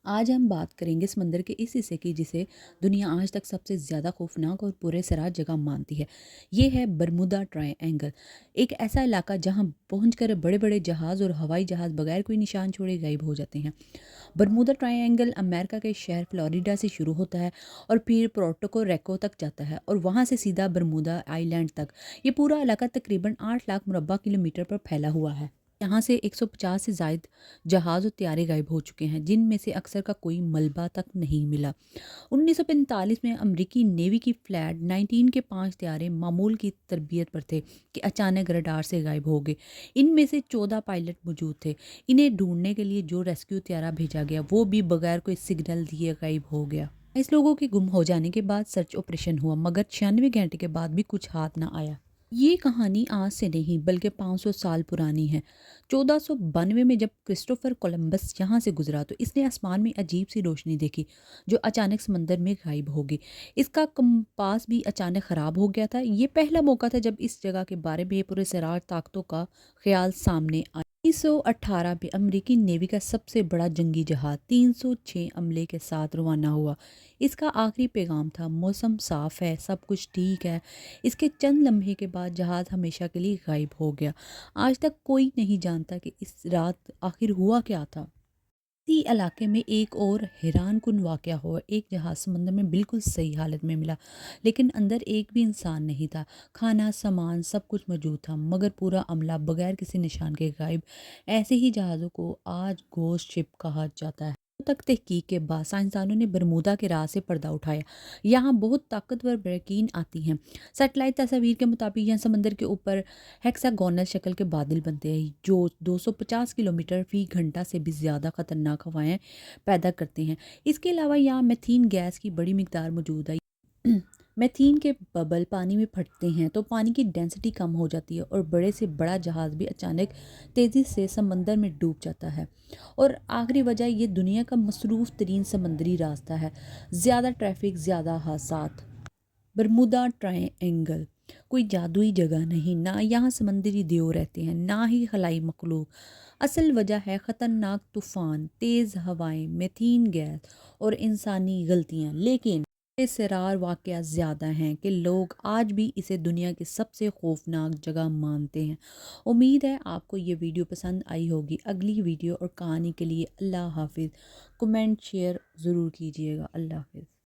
आज हम बात करेंगे समंदर के इस हिस्से की जिसे दुनिया आज तक सबसे ज़्यादा खौफनाक और पुरअसरार जगह मानती है। ये है बरमूदा ट्रायंगल, एक ऐसा इलाका जहां पहुंचकर बड़े-बड़े जहाज़ और हवाई जहाज़ बगैर कोई निशान छोड़े गायब हो जाते हैं। बरमूदा ट्रायंगल अमेरिका के शहर फ्लोरिडा से शुरू होता है और फिर पोर्टो रिको तक जाता है और वहां से सीधा बरमूदा आइलैंड तक। ये पूरा इलाका तकरीबन 8 लाख मुरब्बा किलोमीटर पर फैला हुआ है। यहाँ से 150 से ज़ायद जहाज़ और तैयारे गायब हो चुके हैं, जिनमें से अक्सर का कोई मलबा तक नहीं मिला। 1945 में अमेरिकी नेवी की फ्लैट 19 के 5 तैयारे मामूल की तरबियत पर थे कि अचानक रडार से गायब हो गए। इनमें से 14 पायलट मौजूद थे। इन्हें ढूंढने के लिए जो रेस्क्यू तैयारा भेजा गया वो भी बगैर कोई सिग्नल दिए गायब हो गया। इस लोगों के गुम हो जाने के बाद सर्च ऑपरेशन हुआ, मगर 96 घंटे के बाद भी कुछ हाथ ना आया। ये कहानी आज से नहीं बल्कि 500 साल पुरानी है। 1492 में जब क्रिस्टोफर कोलंबस यहाँ से गुजरा तो इसने आसमान में अजीब सी रोशनी देखी जो अचानक समंदर में गायब हो गई। इसका कंपास भी अचानक ख़राब हो गया था। ये पहला मौका था जब इस जगह के बारे में पुरअसरार ताकतों का ख्याल सामने आया। 1918 में अमेरिकी नेवी का सबसे बड़ा जंगी जहाज 306 अमले के साथ रवाना हुआ। इसका आखिरी पैगाम था, मौसम साफ है, सब कुछ ठीक है। इसके चंद लम्हे के बाद जहाज़ हमेशा के लिए गायब हो गया। आज तक कोई नहीं जानता कि इस रात आखिर हुआ क्या था। इसी इलाके में एक और हैरान कुन वाक़या हुआ। एक जहाज़ समंदर में बिल्कुल सही हालत में मिला, लेकिन अंदर एक भी इंसान नहीं था। खाना, सामान सब कुछ मौजूद था, मगर पूरा अमला बगैर किसी निशान के गायब। ऐसे ही जहाज़ों को आज घोस्ट शिप कहा जाता है। तक तहकीक के बाद साइंसदानों ने बरमूदा के राज से पर्दा उठाया। यहाँ बहुत ताकतवर ब्रेकीन आती हैं। सैटेलाइट तस्वीर के मुताबिक यहाँ समंदर के ऊपर हेक्सागोनल शक्ल के बादल बनते हैं जो 250 किलोमीटर फी घंटा से भी ज़्यादा खतरनाक हवाएं पैदा करते हैं। इसके अलावा यहाँ मेथीन गैस की बड़ी मिकदार मौजूद है। मेथीन के बबल पानी में फटते हैं तो पानी की डेंसिटी कम हो जाती है और बड़े से बड़ा जहाज़ भी अचानक तेज़ी से समंदर में डूब जाता है। और आखिरी वजह ये दुनिया का मसरूफ़ तरीन समंदरी रास्ता है। ज़्यादा ट्रैफिक, ज़्यादा हादसात। बरमूदा ट्रायंगल कोई जादुई जगह नहीं, ना यहाँ समंदरी देव रहते हैं, ना ही खलाई मखलूक। असल वजह है ख़तरनाक तूफ़ान, तेज़ हवाएं, मेथीन गैस और इंसानी गलतियाँ। लेकिन बेसरार वाक़या ज़्यादा हैं कि लोग आज भी इसे दुनिया की सबसे खौफनाक जगह मानते हैं। उम्मीद है आपको ये वीडियो पसंद आई होगी। अगली वीडियो और कहानी के लिए अल्लाह हाफिज़। कमेंट शेयर ज़रूर कीजिएगा। अल्लाह हाफिज़।